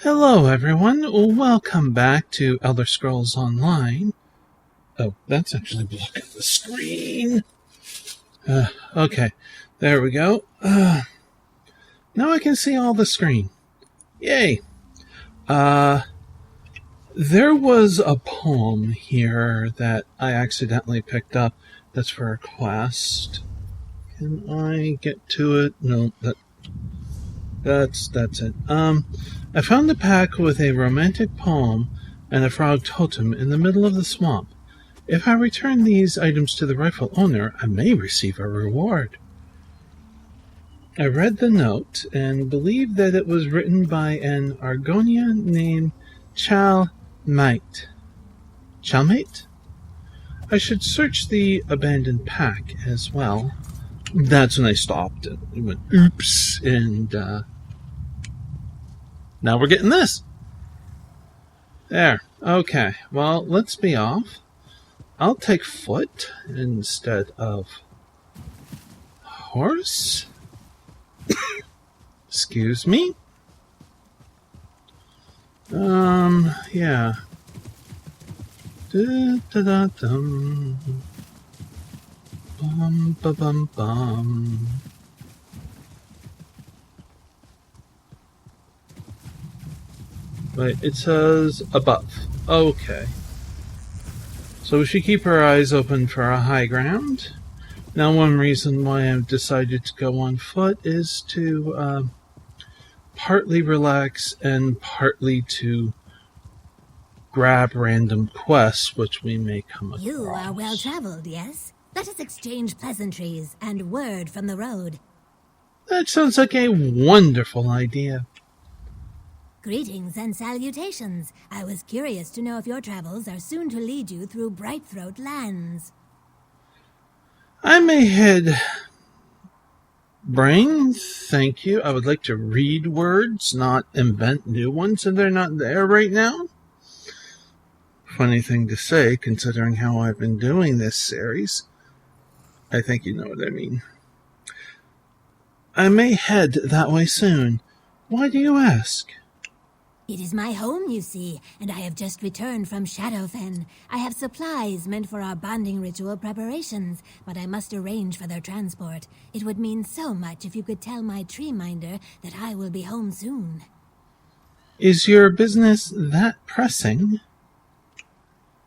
Hello everyone, welcome back to Elder Scrolls Online. Oh, that's actually blocking the screen. Okay, there we go. Now I can see all the screen. Yay! There was a poem here that I accidentally picked up that's for a quest. Can I get to it? No, that's it. I found a pack with a romantic poem and a frog totem in the middle of the swamp. If I return these items to the rightful owner, I may receive a reward. I read the note and believed that it was written by an Argonian named Chalmate. Chalmate? I should search the abandoned pack as well. That's when I stopped and went, oops, and now we're getting this. There. Okay. Well, let's be off. I'll take foot instead of horse. Excuse me. Yeah. Da-da-da-dum. Bum-ba-bum-bum. Wait, it says above. Okay. So we should keep our eyes open for a high ground. Now, one reason why I've decided to go on foot is to partly relax and partly to grab random quests which we may come across. You are well traveled, yes? Let us exchange pleasantries and word from the road. That sounds like a wonderful idea. Greetings and salutations. I was curious to know if your travels are soon to lead you through Brightthroat lands. I may head... Brain, thank you. I would like to read words, not invent new ones, and they're not there right now. Funny thing to say, considering how I've been doing this series. I think you know what I mean. I may head that way soon. Why do you ask? It is my home, you see, and I have just returned from Shadowfen. I have supplies meant for our bonding ritual preparations, but I must arrange for their transport. It would mean so much if you could tell my tree minder that I will be home soon. Is your business that pressing?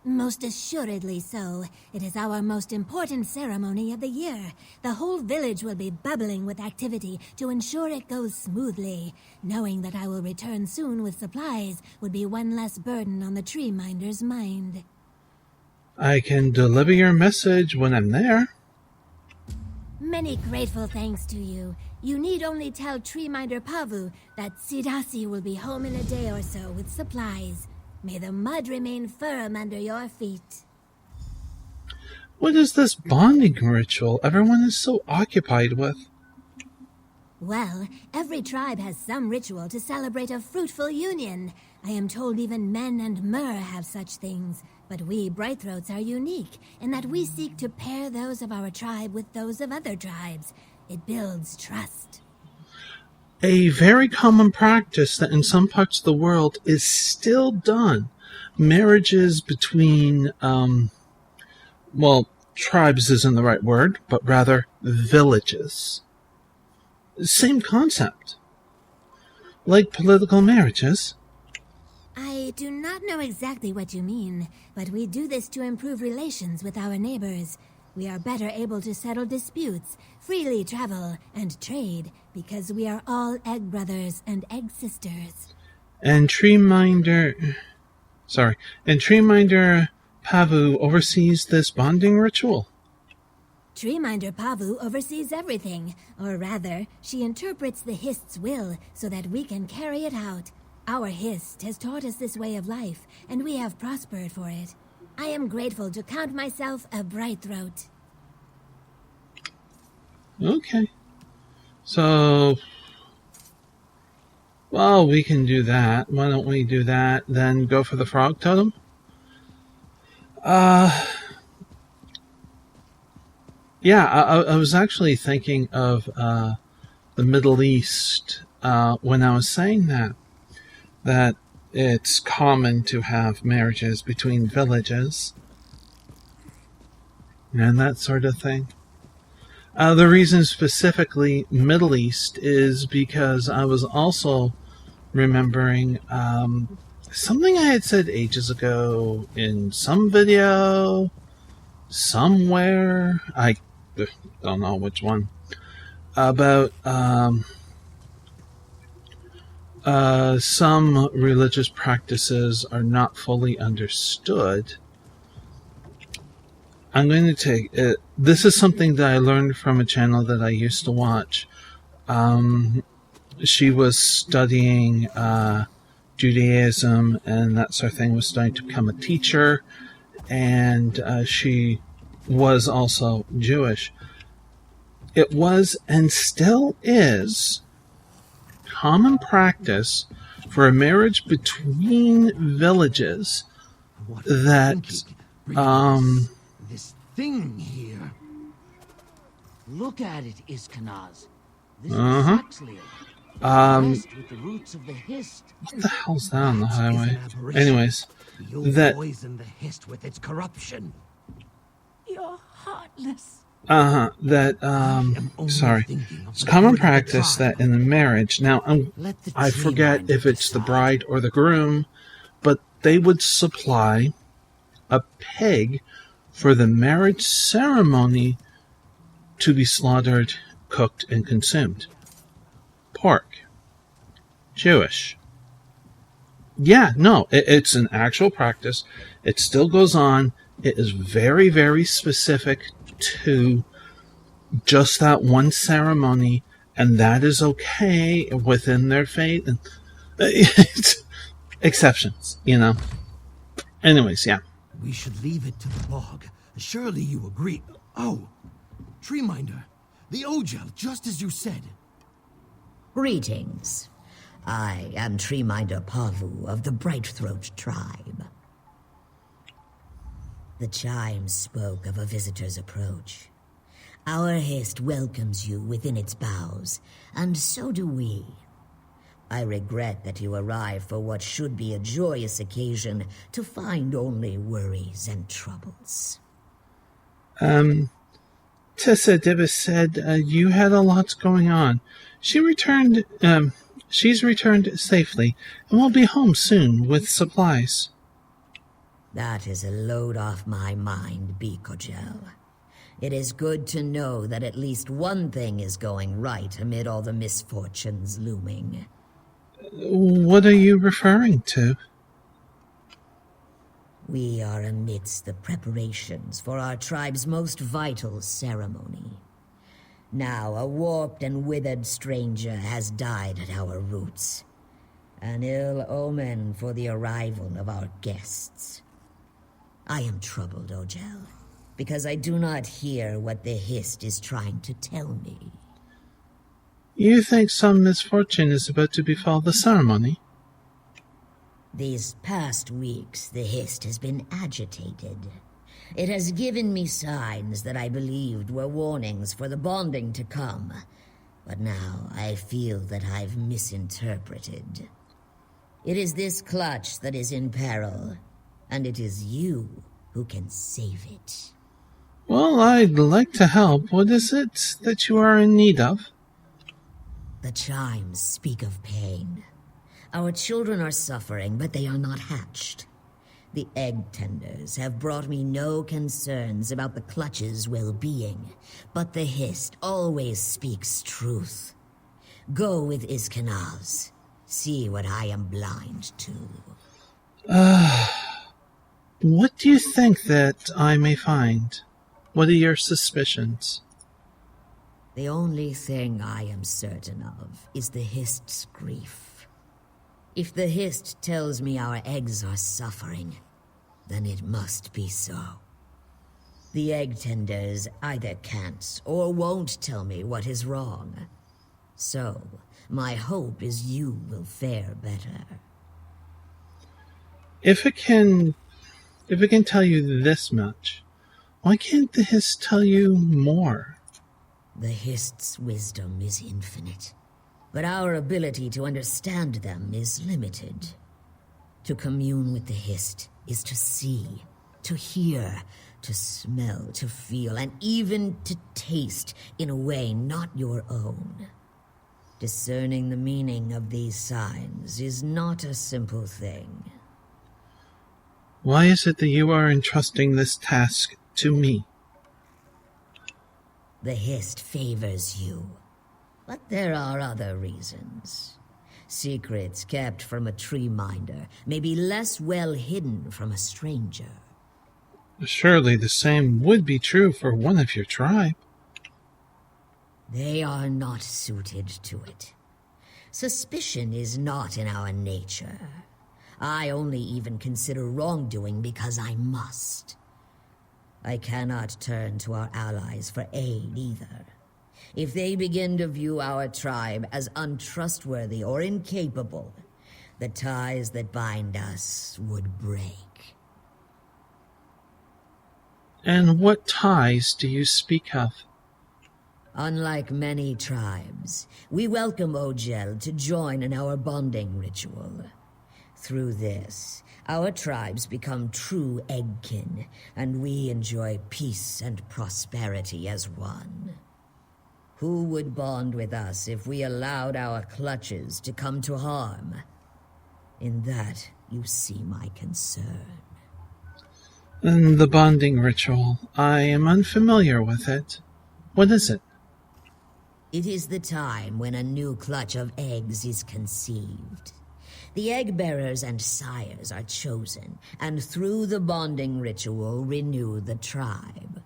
Most assuredly so. It is our most important ceremony of the year. The whole village will be bubbling with activity to ensure it goes smoothly. Knowing that I will return soon with supplies would be one less burden on the tree minder's mind. I can deliver your message when I'm there. Many grateful thanks to you. You need only tell tree minder Pavu that Sidasi will be home in a day or so with supplies. May the mud remain firm under your feet. What is this bonding ritual everyone is so occupied with? Well, every tribe has some ritual to celebrate a fruitful union. I am told even men and Mer have such things. But we Brightthroats are unique in that we seek to pair those of our tribe with those of other tribes. It builds trust. A very common practice that in some parts of the world is still done. Marriages between, tribes isn't the right word, but rather villages. Same concept. Like political marriages. I do not know exactly what you mean, but we do this to improve relations with our neighbors. We are better able to settle disputes, freely travel, and trade, because we are all egg brothers and egg sisters. And Tree Minder Pavu oversees this bonding ritual. Tree minder Pavu oversees everything, or rather, she interprets the Hist's will so that we can carry it out. Our Hist has taught us this way of life, and we have prospered for it. I am grateful to count myself a Brightthroat. Okay. So, well, we can do that. Why don't we do that, then go for the frog totem? Yeah, I was actually thinking of the Middle East when I was saying that. that it's common to have marriages between villages and that sort of thing. The reason specifically Middle East is because I was also remembering something I had said ages ago in some video somewhere. I don't know which one. About some religious practices are not fully understood. I'm going to take it. This is something that I learned from a channel that I used to watch. She was studying Judaism and that sort of thing, was starting to become a teacher, and she was also Jewish. It was and still is common practice for a marriage between villages that this thing here. Look at it, Iskanaz. This is Uh-huh. Saxlia. Blessed with the roots of the Hist. What the hell's that on the That is highway? an aberration. Anyways, You'll that poison the Hist with its corruption. You're heartless. sorry. It's common practice that in the marriage, now I forget if it's the bride or the groom, but they would supply a pig for the marriage ceremony to be slaughtered, cooked, and consumed. Pork. Jewish. Yeah, no, it's an actual practice. It still goes on. It is very, very specific to just that one ceremony, and that is okay within their faith. And it's exceptions, you know. Anyways, yeah. We should leave it to the bog. Surely you agree. Oh, Treeminder, the Ojel, just as you said. Greetings. I am Treeminder Pavu of the Brightthroat tribe. The chime spoke of a visitor's approach. Our Hist welcomes you within its boughs, and so do we. I regret that you arrive for what should be a joyous occasion to find only worries and troubles. Tessa Dibbis said you had a lot going on. She's returned safely and will be home soon with supplies. That is a load off my mind, Bikojel. It is good to know that at least one thing is going right amid all the misfortunes looming. What are you referring to? We are amidst the preparations for our tribe's most vital ceremony. Now a warped and withered stranger has died at our roots. An ill omen for the arrival of our guests. I am troubled, Ojel, because I do not hear what the Hist is trying to tell me. You think some misfortune is about to befall the ceremony? These past weeks, the Hist has been agitated. It has given me signs that I believed were warnings for the bonding to come. But now I feel that I've misinterpreted. It is this clutch that is in peril, and it is you who can save it. Well, I'd like to help. What is it that you are in need of? The chimes speak of pain. Our children are suffering, but they are not hatched. The egg tenders have brought me no concerns about the clutch's well-being, but the Hist always speaks truth. Go with Iskanaz. See what I am blind to. What do you think that I may find? What are your suspicions? The only thing I am certain of is the Hist's grief. If the Hist tells me our eggs are suffering, then it must be so. The egg tenders either can't or won't tell me what is wrong. So, my hope is you will fare better. If it can tell you this much, why can't the Hist tell you more? The Hist's wisdom is infinite, but our ability to understand them is limited. To commune with the Hist is to see, to hear, to smell, to feel, and even to taste in a way not your own. Discerning the meaning of these signs is not a simple thing. Why is it that you are entrusting this task to me? The Hist favors you. But there are other reasons. Secrets kept from a tree minder may be less well hidden from a stranger. Surely the same would be true for one of your tribe. They are not suited to it. Suspicion is not in our nature. I only even consider wrongdoing because I must. I cannot turn to our allies for aid either. If they begin to view our tribe as untrustworthy or incapable, the ties that bind us would break. And what ties do you speak of? Unlike many tribes, we welcome Ogel to join in our bonding ritual. Through this, our tribes become true eggkin, and we enjoy peace and prosperity as one. Who would bond with us if we allowed our clutches to come to harm? In that, you see my concern. The bonding ritual. I am unfamiliar with it. What is it? It is the time when a new clutch of eggs is conceived. The egg bearers and sires are chosen, and through the bonding ritual renew the tribe.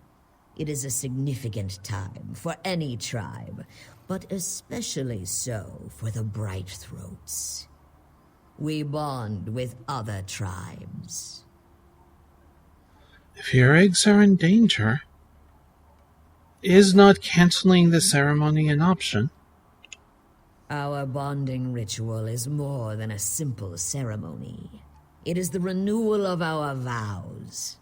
It is a significant time for any tribe, but especially so for the Bright Throats. We bond with other tribes. If your eggs are in danger, is not canceling the ceremony an option? Our bonding ritual is more than a simple ceremony. It is the renewal of our vows.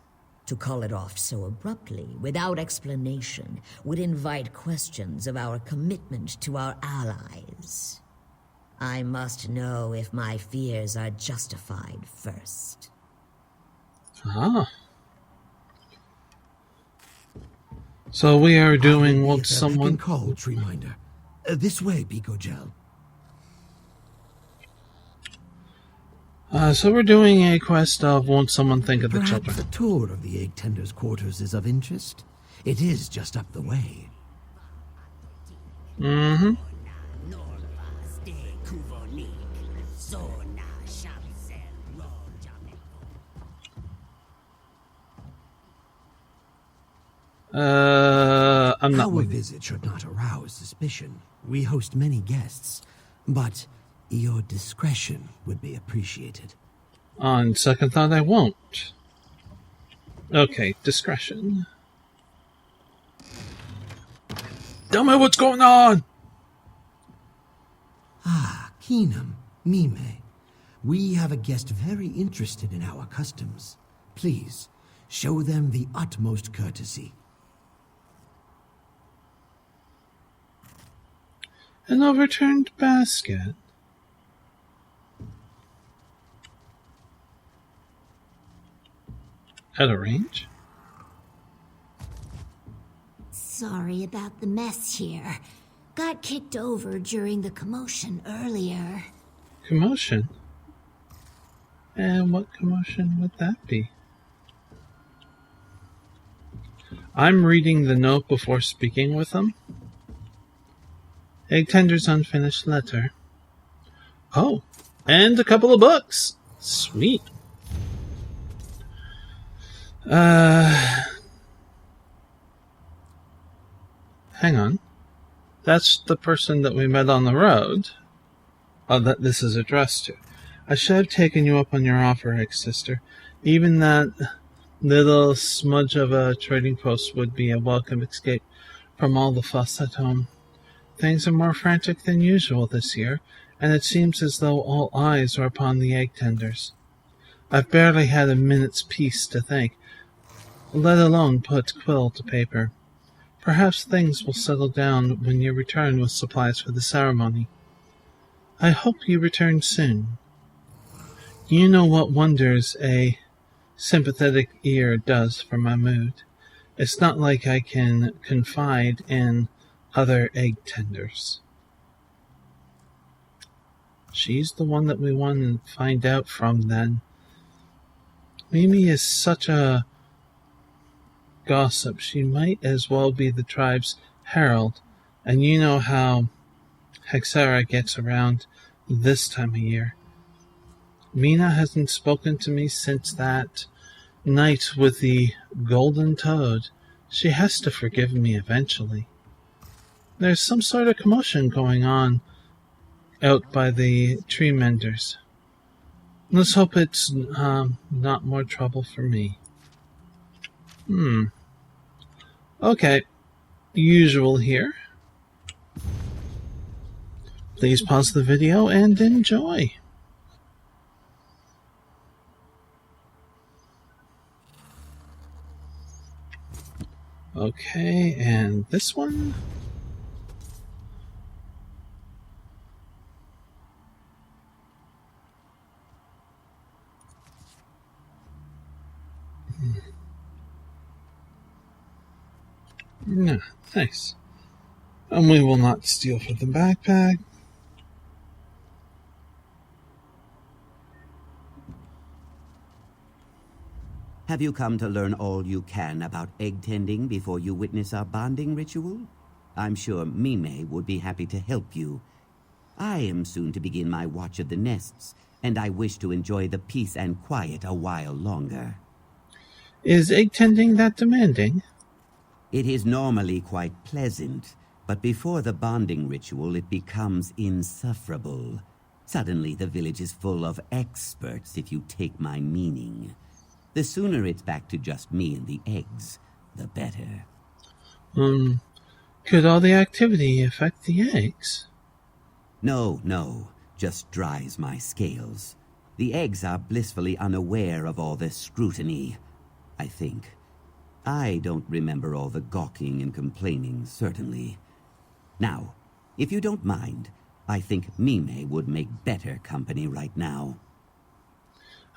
To call it off so abruptly, without explanation, would invite questions of our commitment to our allies. I must know if my fears are justified first. Ah. So we are doing what someone called Tree Minder. This way, Picogel. So we're doing a quest of won't someone think of the Perhaps children. a tour of the egg tender's quarters is of interest. It is just up the way. Mm-hmm. I'm not Our with you. visit should not arouse suspicion. We host many guests, but your discretion would be appreciated. On second thought, I won't. Okay, discretion. Tell me what's going on! Ah, Keenum, Mime. We have a guest very interested in our customs. Please, show them the utmost courtesy. An overturned basket. At a range? Sorry about the mess here. Got kicked over during the commotion earlier. Commotion? And what commotion would that be? I'm reading the note before speaking with them. Egg tender's unfinished letter. Oh, and a couple of books. Sweet. Hang on. That's the person that we met on the road. That this is addressed to. I should have taken you up on your offer, ex-sister. Even that little smudge of a trading post would be a welcome escape from all the fuss at home. Things are more frantic than usual this year, and it seems as though all eyes are upon the egg tenders. I've barely had a minute's peace to think, let alone put quill to paper. Perhaps things will settle down when you return with supplies for the ceremony. I hope you return soon. You know what wonders a sympathetic ear does for my mood. It's not like I can confide in other egg tenders. She's the one that we want to find out from then. Mimi is such a gossip. She might as well be the tribe's herald. And you know how Hexera gets around this time of year. Mina hasn't spoken to me since that night with the golden toad. She has to forgive me eventually. There's some sort of commotion going on out by the tree menders. Let's hope it's not more trouble for me. Okay. Usual here. Please pause the video and enjoy. Okay, and this one? No, nice. And we will not steal from the backpack. Have you come to learn all you can about egg tending before you witness our bonding ritual? I'm sure Mime would be happy to help you. I am soon to begin my watch of the nests, and I wish to enjoy the peace and quiet a while longer. Is egg tending that demanding? It is normally quite pleasant, but before the bonding ritual it becomes insufferable. Suddenly the village is full of experts, if you take my meaning. The sooner it's back to just me and the eggs, the better. Could all the activity affect the eggs? No, just dries my scales. The eggs are blissfully unaware of all this scrutiny, I think. I don't remember all the gawking and complaining, certainly. Now, if you don't mind, I think Mime would make better company right now.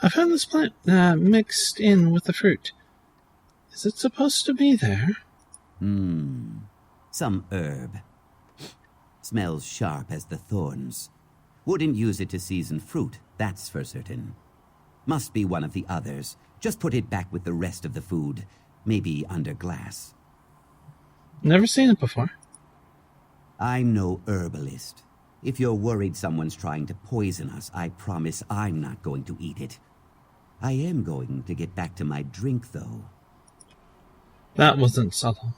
I found this plant mixed in with the fruit. Is it supposed to be there? Some herb. Smells sharp as the thorns. Wouldn't use it to season fruit, that's for certain. Must be one of the others. Just put it back with the rest of the food. Maybe under glass. Never seen it before. I'm no herbalist. If you're worried someone's trying to poison us, I promise I'm not going to eat it. I am going to get back to my drink, though. That wasn't subtle.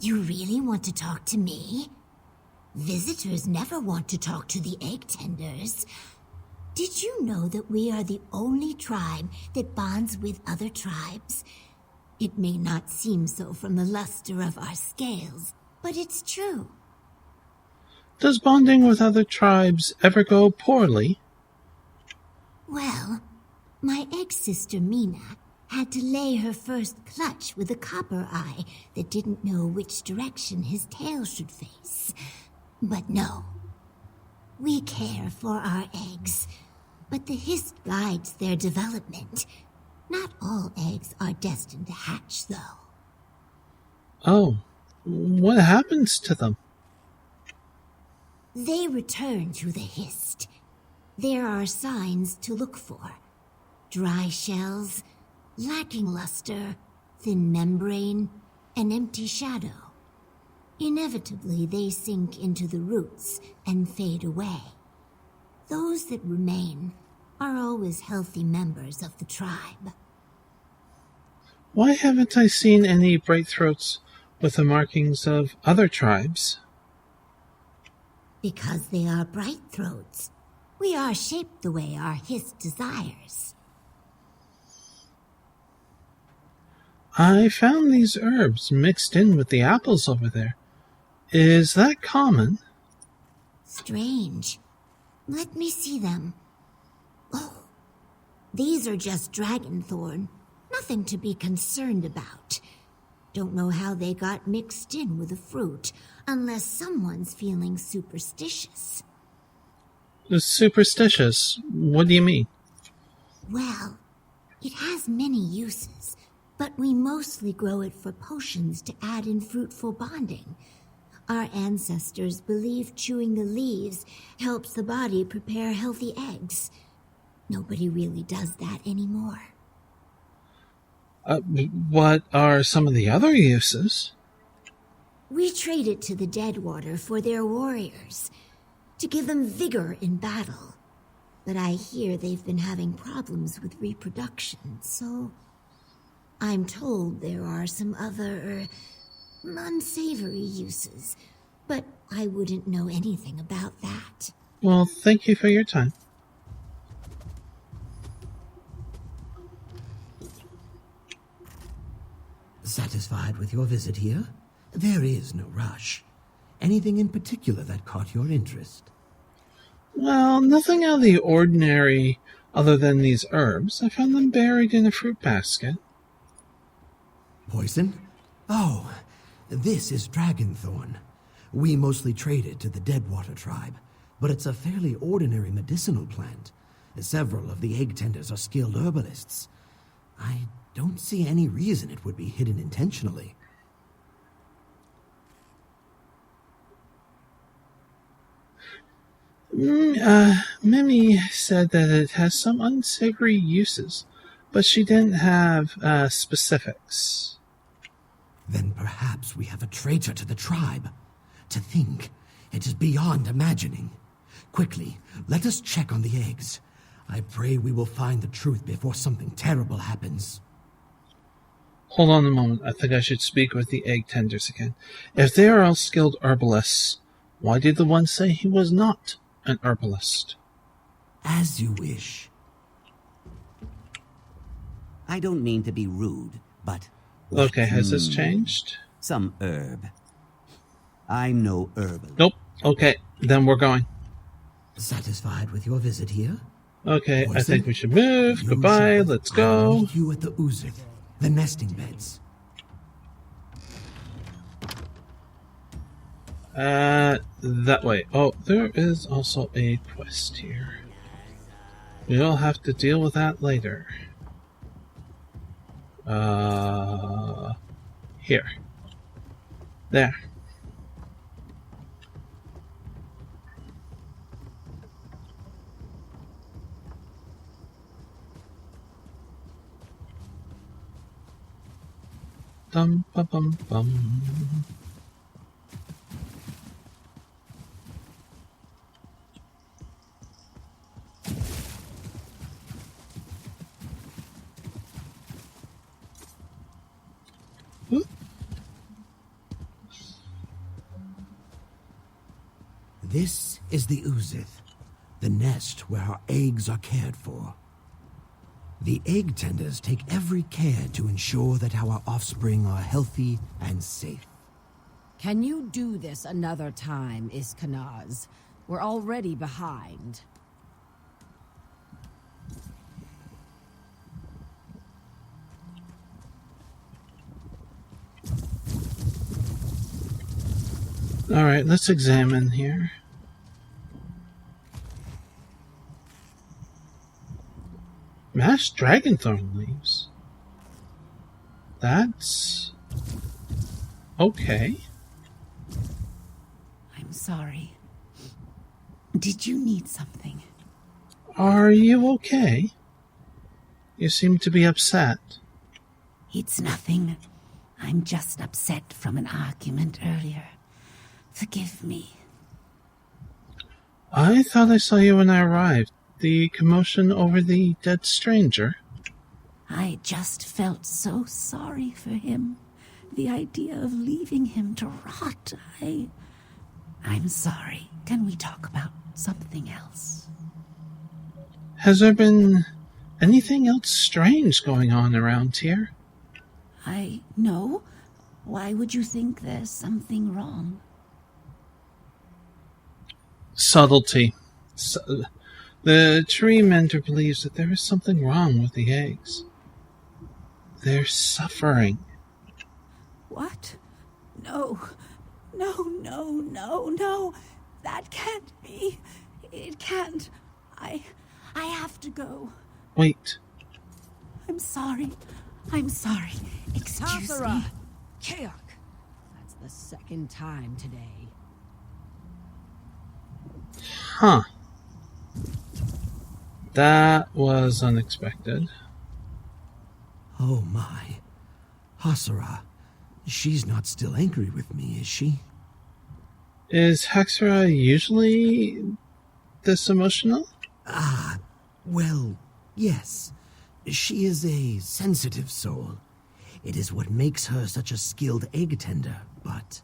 You really want to talk to me? Visitors never want to talk to the egg tenders. Did you know that we are the only tribe that bonds with other tribes? It may not seem so from the luster of our scales, but it's true. Does bonding with other tribes ever go poorly? Well, my egg-sister Mina had to lay her first clutch with a copper eye that didn't know which direction his tail should face. But no, we care for our eggs, but the Hist guides their development. Not all eggs are destined to hatch, though. Oh, what happens to them? They return to the Hist. There are signs to look for. Dry shells, lacking luster, thin membrane, an empty shadow. Inevitably, they sink into the roots and fade away. Those that remain are always healthy members of the tribe. Why haven't I seen any bright throats with the markings of other tribes? Because they are bright throats. We are shaped the way our Hist desires. I found these herbs mixed in with the apples over there. Is that common? Strange. Let me see them. Oh, these are just dragon thorn. Nothing to be concerned about. Don't know how they got mixed in with the fruit, unless someone's feeling superstitious. Superstitious? What do you mean? Well, it has many uses, but we mostly grow it for potions to add in fruitful bonding. Our ancestors believed chewing the leaves helps the body prepare healthy eggs. Nobody really does that anymore. What are some of the other uses? We trade it to the Deadwater for their warriors, to give them vigor in battle. But I hear they've been having problems with reproduction, so I'm told there are some other unsavory uses, but I wouldn't know anything about that. Well, thank you for your time. Satisfied with your visit here? There is no rush. Anything in particular that caught your interest? Well, nothing out of the ordinary other than these herbs. I found them buried in a fruit basket. Poison? Oh, this is dragonthorn. We mostly trade it to the Deadwater tribe, but it's a fairly ordinary medicinal plant. Several of the egg tenders are skilled herbalists. I don't see any reason it would be hidden intentionally. Mimi said that it has some unsavory uses, but she didn't have specifics. Then perhaps we have a traitor to the tribe. To think, it is beyond imagining. Quickly, let us check on the eggs. I pray we will find the truth before something terrible happens. Hold on a moment. I think I should speak with the egg tenders again. If they are all skilled herbalists, why did the one say he was not an herbalist? As you wish. I don't mean to be rude, but... Okay, has this changed? Some herb. I'm no herbalist. Nope. Okay, then we're going. Satisfied with your visit here? Okay, Poison? I think we should move. Goodbye, Usually, let's I'll go. meet you at the Uzith, the nesting beds. That way. Oh, there is also a quest here. We'll have to deal with that later. Here. There. Dum bum bum bum. This is the Uzith, the nest where our eggs are cared for. The egg tenders take every care to ensure that our offspring are healthy and safe. Can you do this another time, Iskanaz? We're already behind. Alright, let's examine here. Mashed dragonthorn leaves. That's... okay. I'm sorry. Did you need something? Are you okay? You seem to be upset. It's nothing. I'm just upset from an argument earlier. Forgive me. I thought I saw you when I arrived. The commotion over the dead stranger. I just felt so sorry for him. The idea of leaving him to rot. I'm sorry. Can we talk about something else? Has there been anything else strange going on around here? No. Why would you think there's something wrong? Subtlety. The tree mender believes that there is something wrong with the eggs. They're suffering. What? No. No. That can't be. It can't. I have to go. Wait. I'm sorry. Excuse Tathara! me. Kaok! That's the second time today. Huh. That was unexpected. Oh my. Hasara. She's not still angry with me, is she? Is Hexera usually this emotional? Well, yes. She is a sensitive soul. It is what makes her such a skilled egg tender, but...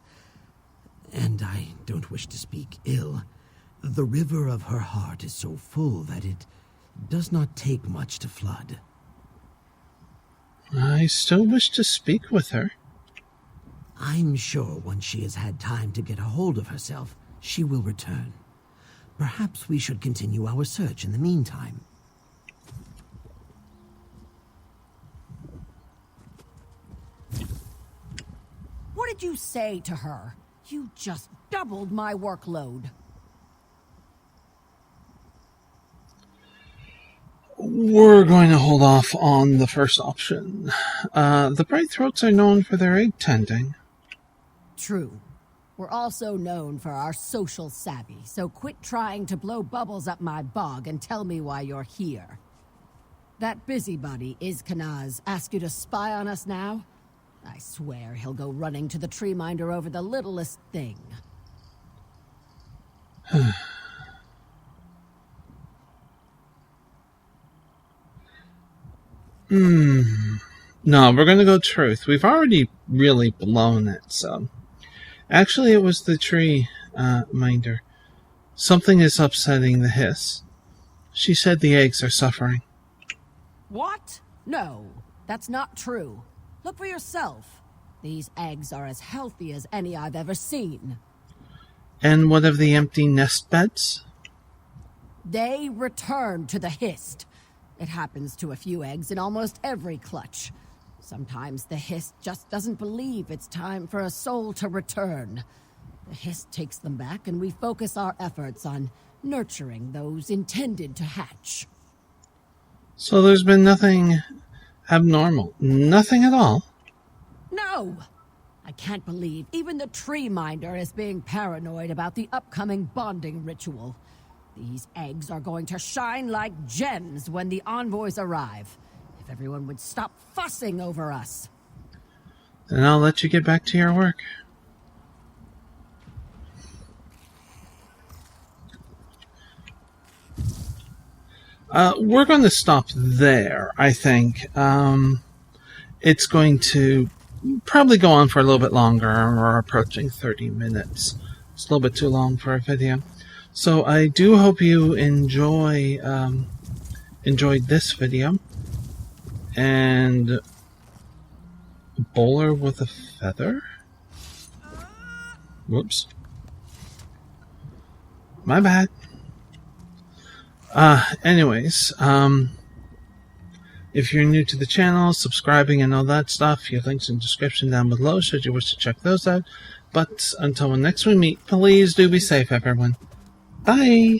And I don't wish to speak ill. The river of her heart is so full that it does not take much to flood. I still wish to speak with her. I'm sure once she has had time to get a hold of herself, she will return. Perhaps we should continue our search in the meantime. What did you say to her? You just doubled my workload. We're going to hold off on the first option. The Bright Throats are known for their egg tending. True. We're also known for our social savvy, so quit trying to blow bubbles up my bog and tell me why you're here. That busybody, Iskanaz, ask you to spy on us now? I swear he'll go running to the tree minder over the littlest thing. No, we're going to go truth. We've already really blown it, so... Actually, it was the tree minder. Something is upsetting the Hist. She said the eggs are suffering. What? No, that's not true. Look for yourself. These eggs are as healthy as any I've ever seen. And what of the empty nest beds? They return to the Hist. It happens to a few eggs in almost every clutch. Sometimes the Hist just doesn't believe it's time for a soul to return. The Hist takes them back, and we focus our efforts on nurturing those intended to hatch. So there's been nothing abnormal. Nothing at all. No! I can't believe even the tree minder is being paranoid about the upcoming bonding ritual. These eggs are going to shine like gems when the envoys arrive. If everyone would stop fussing over us. Then I'll let you get back to your work. We're going to stop there, I think. It's going to probably go on for a little bit longer. We're approaching 30 minutes. It's a little bit too long for a video. So I do hope you enjoyed this video. And bowler with a feather? Whoops. My bad. Anyways, if you're new to the channel, subscribing and all that stuff, your links in the description down below should you wish to check those out. But until next we meet, please do be safe, everyone. Bye!